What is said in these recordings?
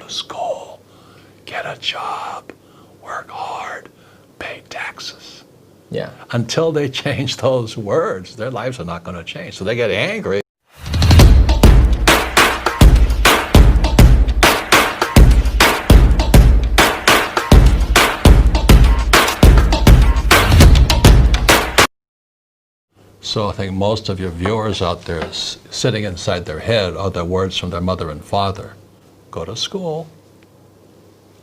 to school, get a job, work hard, pay taxes. Yeah. Until they change those words, their lives are not going to change. So they get angry. So I think most of your viewers out there sitting inside their head are the words from their mother and father. Go to school,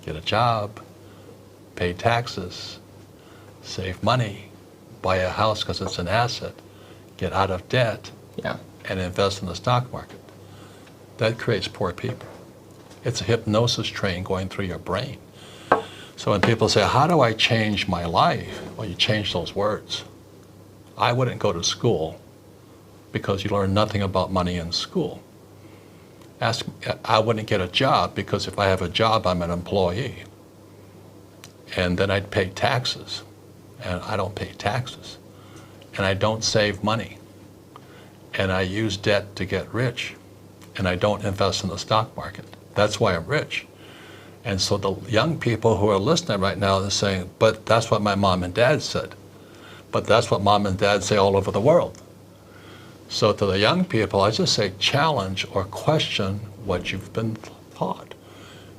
get a job, pay taxes, save money, buy a house because it's an asset, get out of debt, Yeah. and invest in the stock market. That creates poor people. It's a hypnosis train going through your brain. So when people say, how do I change my life? Well, you change those words. I wouldn't go to school because you learn nothing about money in school. I wouldn't get a job because if I have a job, I'm an employee. And then I'd pay taxes. And I don't pay taxes. And I don't save money. And I use debt to get rich. And I don't invest in the stock market. That's why I'm rich. And so the young people who are listening right now, they're saying, but that's what my mom and dad said. But that's what mom and dad say all over the world. So to the young people, I just say challenge or question what you've been taught.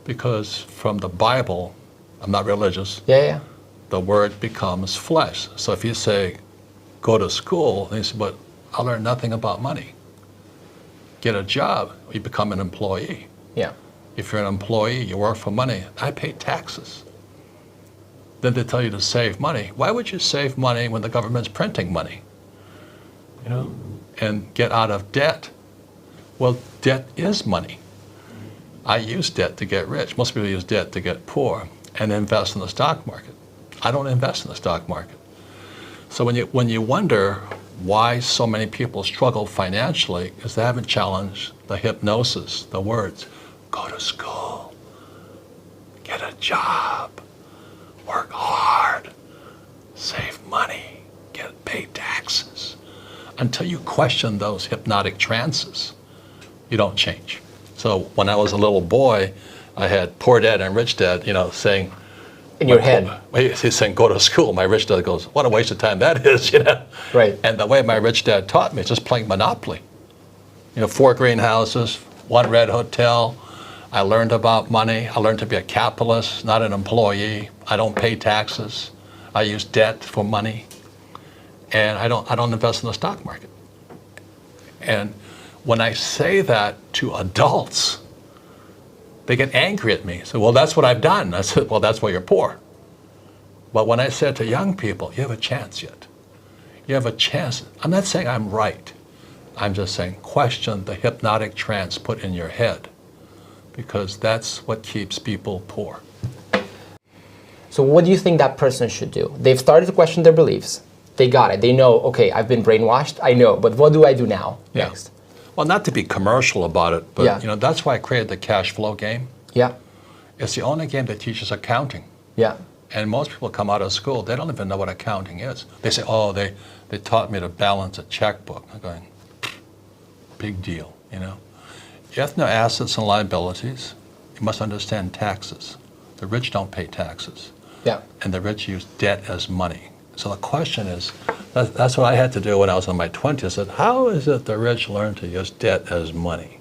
Because from the Bible, I'm not religious, Yeah. the word becomes flesh. So if you say, go to school, they say, but I learned nothing about money. Get a job, you become an employee. Yeah. If you're an employee, you work for money, I pay taxes. Then they tell you to save money. Why would you save money when the government's printing money? You know, and get out of debt. Well, debt is money. I use debt to get rich. Most people use debt to get poor and invest in the stock market. I don't invest in the stock market. So when you wonder why so many people struggle financially, is they haven't challenged the hypnosis, the words, go to school, get a job, work hard, save money, pay taxes. Until you question those hypnotic trances, you don't change. So when I was a little boy, I had poor dad and rich dad, saying, in your head. He's saying, go to school. My rich dad goes, what a waste of time that is, Right. And the way my rich dad taught me is just playing Monopoly. 4 greenhouses, 1 red hotel. I learned about money. I learned to be a capitalist, not an employee. I don't pay taxes. I use debt for money. And I don't invest in the stock market. And when I say that to adults, they get angry at me. So, well, that's what I've done. I said, well, that's why you're poor. But when I said to young people, you have a chance yet. You have a chance. I'm not saying I'm right. I'm just saying question the hypnotic trance put in your head, because that's what keeps people poor. So what do you think that person should do? They've started to question their beliefs. They got it. They know, okay, I've been brainwashed. I know, but what do I do now next? Well, not to be commercial about it, but Yeah. that's why I created the cash flow game. Yeah. It's the only game that teaches accounting. Yeah. And most people come out of school, they don't even know what accounting is. They say, oh, they taught me to balance a checkbook. I'm going, big deal, You have to know assets and liabilities. You must understand taxes. The rich don't pay taxes. Yeah. And the rich use debt as money. So the question is, that's what I had to do when I was in my 20s. I said, how is it the rich learn to use debt as money?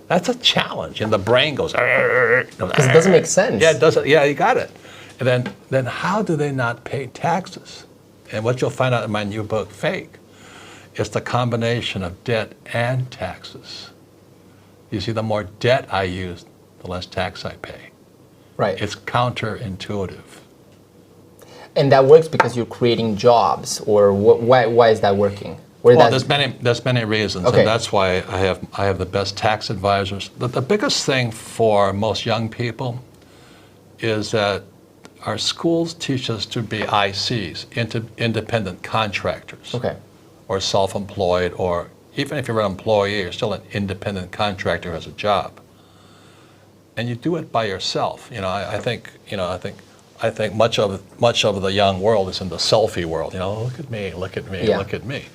That's a challenge. And the brain goes, because it doesn't make sense. Yeah, it doesn't. Yeah, you got it. And then how do they not pay taxes? And what you'll find out in my new book, Fake, is the combination of debt and taxes. You see, the more debt I use, the less tax I pay. Right. It's counterintuitive. And that works because you're creating jobs, or why is that working? Well, there's many reasons, Okay. and that's why I have the best tax advisors. The biggest thing for most young people is that our schools teach us to be ICs, independent contractors, or self-employed, or even if you're an employee, you're still an independent contractor who has a job, and you do it by yourself. I think much of the young world is in the selfie world. Look at me, look at me, look at me.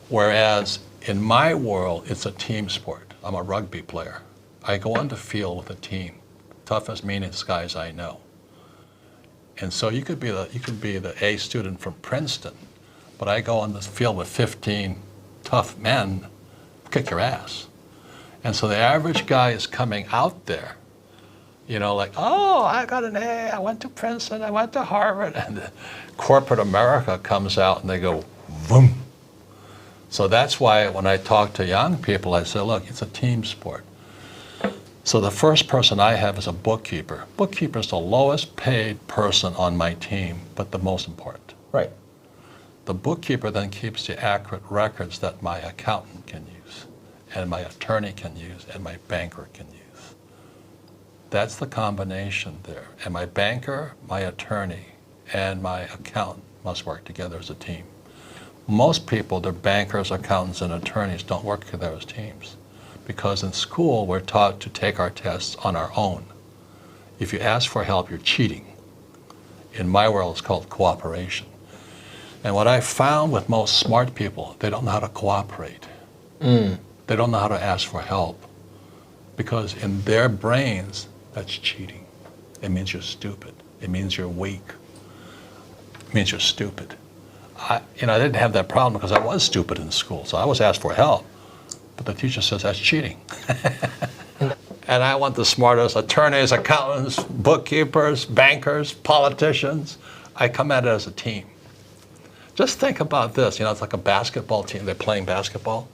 Whereas in my world, it's a team sport. I'm a rugby player. I go on the field with a team. toughest, meanest guys I know. And so you could be the A student from Princeton, but I go on the field with 15 tough men, kick your ass. And so the average guy is coming out there, you know, like, oh, I got an A, I went to Princeton, I went to Harvard, and corporate America comes out and they go, boom. So that's why when I talk to young people, I say, look, it's a team sport. So the first person I have is a bookkeeper. Bookkeeper is the lowest paid person on my team, but the most important. Right. The bookkeeper then keeps the accurate records that my accountant can use, and my attorney can use, and my banker can use. That's the combination there. And my banker, my attorney, and my accountant must work together as a team. Most people, their bankers, accountants, and attorneys don't work together as teams, because in school we're taught to take our tests on our own. If you ask for help, you're cheating. In my world, it's called cooperation. And what I found with most smart people, they don't know how to cooperate. They don't know how to ask for help, because in their brains, that's cheating. It means you're stupid. It means you're weak. It means you're stupid. I didn't have that problem because I was stupid in school, so I was asked for help. But the teacher says that's cheating. And I want the smartest attorneys, accountants, bookkeepers, bankers, politicians. I come at it as a team. Just think about this. It's like a basketball team. They're playing basketball.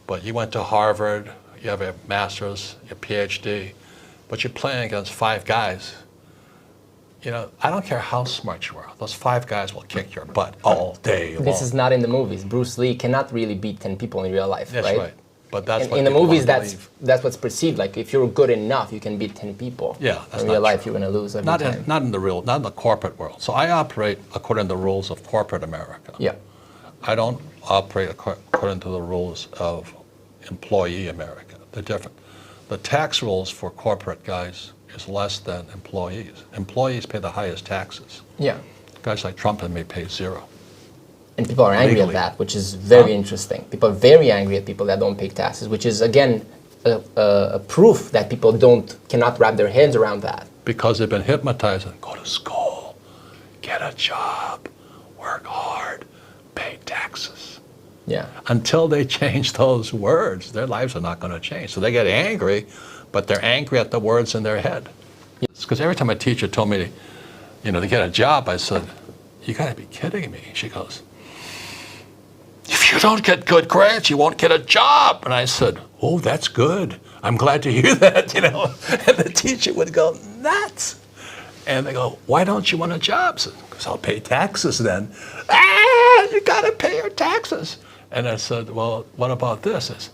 But you went to Harvard, you have a master's, your PhD, but you're playing against 5 guys. I don't care how smart you are. Those 5 guys will kick your butt all day long. This is not in the movies. Bruce Lee cannot really beat 10 people in real life, That's right. But that's what in the movies, believe. that's what's perceived. Like if you're good enough, you can beat 10 people. Yeah, that's in not real life, true. you're going to lose every time. Not in the corporate world. So I operate according to the rules of corporate America. Yeah. I don't operate according to the rules of employee America. They're different. The tax rules for corporate guys is less than employees. Employees pay the highest taxes. Yeah. Guys like Trump and me pay 0. And people are angry Legally. at that, which is very interesting. People are very angry at people that don't pay taxes, which is, again, a proof that people cannot wrap their heads around that. Because they've been hypnotized and go to school, get a job, work hard, pay taxes. Yeah. Until they change those words, their lives are not going to change. So they get angry, but they're angry at the words in their head. Because every time a teacher told me, to get a job, I said, you got to be kidding me. She goes, if you don't get good grades, you won't get a job. And I said, oh, that's good. I'm glad to hear that, And the teacher would go nuts. And they go, why don't you want a job? Because I'll pay taxes then. You got to pay your taxes. And I said, well, what about this?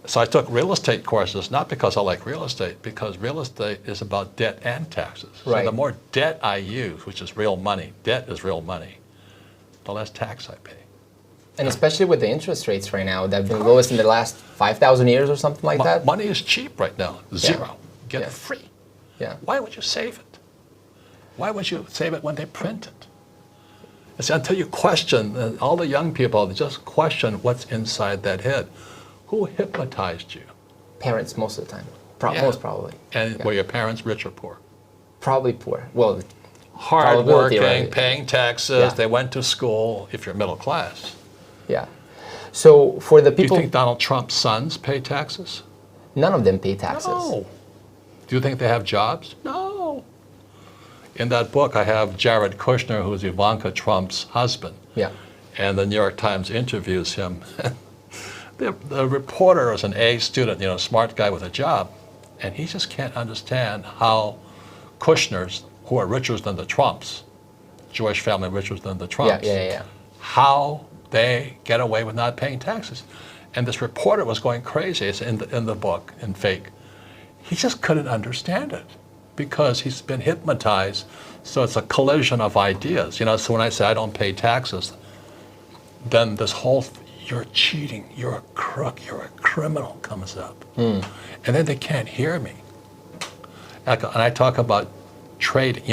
So I took real estate courses, not because I like real estate, because real estate is about debt and taxes. Right. So the more debt I use, which is real money, debt is real money, the less tax I pay. And especially with the interest rates right now, that have been lowest in the last 5,000 years or something like that. Money is cheap right now, 0. Yeah. Get Yeah. it free. Yeah. Why would you save it? Why would you save it when they print it? It's until you question, all the young people, they just question what's inside that head. Who hypnotized you? Parents most of the time. Yeah. Most probably. And were your parents rich or poor? Probably poor. Well, Hard probability, working, right? paying taxes, Yeah. they went to school, if you're middle class. yeah. So for the Do you people, think Donald Trump's sons pay taxes? none of them pay taxes. No. Do you think they have jobs? No. In that book, I have Jared Kushner, who's Ivanka Trump's husband. Yeah. And the New York Times interviews him. The reporter is an A student, a smart guy with a job, and he just can't understand how Kushners, who are richer than the Trumps, Jewish family richer than the Trumps, Yeah. how they get away with not paying taxes. And this reporter was going crazy. It's in the book, in Fake. He just couldn't understand it because he's been hypnotized. So it's a collision of ideas. So when I say I don't pay taxes, then this whole you're cheating, you're a crook, you're a criminal comes up. And then they can't hear me. And I talk about trading,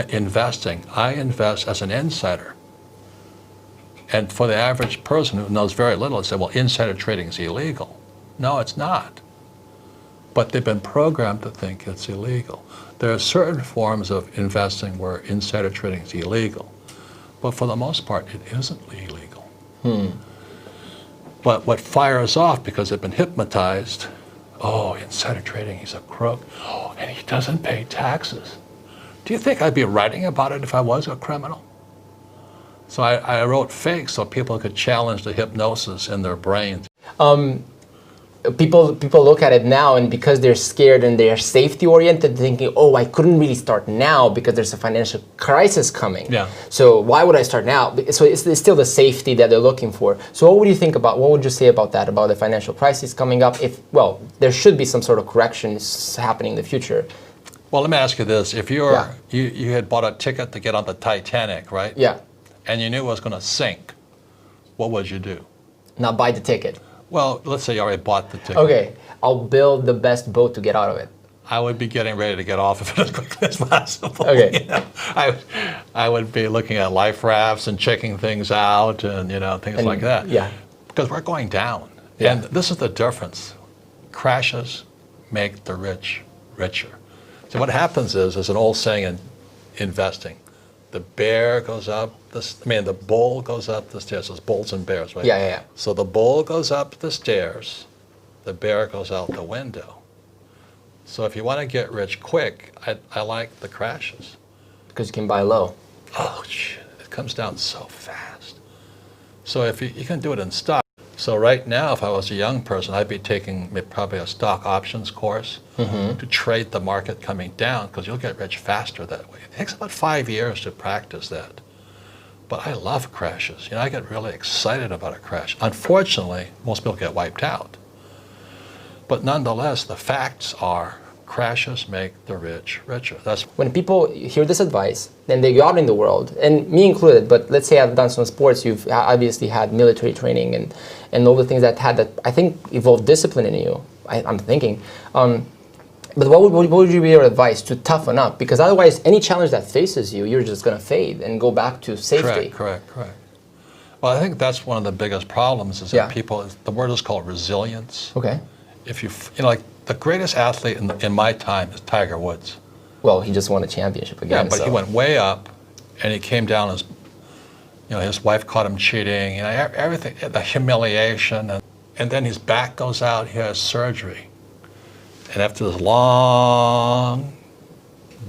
investing. I invest as an insider. And for the average person who knows very little, they say, well, insider trading is illegal. No, it's not. but they've been programmed to think it's illegal. There are certain forms of investing where insider trading is illegal, but for the most part, it isn't illegal. But what fires off, because they've been hypnotized, oh, insider trading, he's a crook, oh, and he doesn't pay taxes. Do you think I'd be writing about it if I was a criminal? So I wrote fake so people could challenge the hypnosis in their brains. People look at it now, and because they're scared and they're safety oriented, thinking, oh, I couldn't really start now because there's a financial crisis coming. Yeah. So why would I start now? So it's still the safety that they're looking for. So what would you say about that, about the financial crisis coming up? Well, there should be some sort of corrections happening in the future. Well, let me ask you this. If you had bought a ticket to get on the Titanic, right? Yeah. And you knew it was going to sink, what would you do? Not buy the ticket. Well, let's say you already bought the ticket. Okay, I'll build the best boat to get out of it. I would be getting ready to get off of it as quickly as possible. Okay. You know? I would be looking at life rafts and checking things out and things like that. Yeah. Because we're going down. Yeah. And this is the difference. Crashes make the rich richer. So what happens is, there's an old saying in investing, the bear goes up, the bull goes up the stairs. There's bulls and bears, right? Yeah. So the bull goes up the stairs, the bear goes out the window. So if you want to get rich quick, I like the crashes. Because you can buy low. Oh, shit, it comes down so fast. So if you can do it in stock. So right now, if I was a young person, I'd be taking probably a stock options course to trade the market coming down, because you'll get rich faster that way. It takes about 5 years to practice that. But I love crashes. I get really excited about a crash. Unfortunately, most people get wiped out. But nonetheless, the facts are crashes make the rich richer. That's when people hear this advice, then they go out in the world, and me included, but let's say I've done some sports, you've obviously had military training and all the things that I think evolved discipline in you, I'm thinking. But what would be your advice to toughen up? Because otherwise, any challenge that faces you, you're just going to fade and go back to safety. Correct. Well, I think that's one of the biggest problems is that people, the word is called resilience. Okay. If like the greatest athlete in my time is Tiger Woods. Well, he just won a championship again. Yeah, but he went way up, and he came down as, his wife caught him cheating, everything, the humiliation, and then his back goes out, he has surgery. And after this long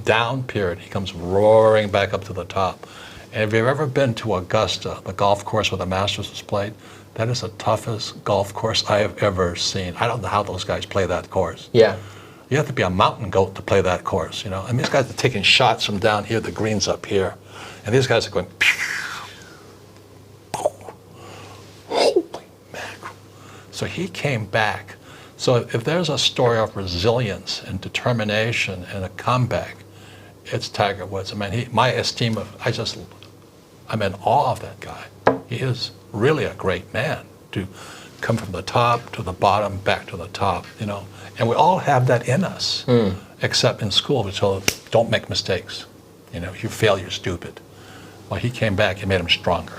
down period, he comes roaring back up to the top. And if you've ever been to Augusta, the golf course where the Masters was played, that is the toughest golf course I have ever seen. I don't know how those guys play that course. Yeah. You have to be a mountain goat to play that course, And these guys are taking shots from down here, the green's up here. And these guys are going, holy mackerel. So he came back. So if there's a story of resilience and determination and a comeback, it's Tiger Woods. I'm in awe of that guy. He is really a great man to come from the top to the bottom, back to the top, And we all have that in us, except in school we told them, don't make mistakes. If you fail, you're stupid. Well, he came back, he made him stronger.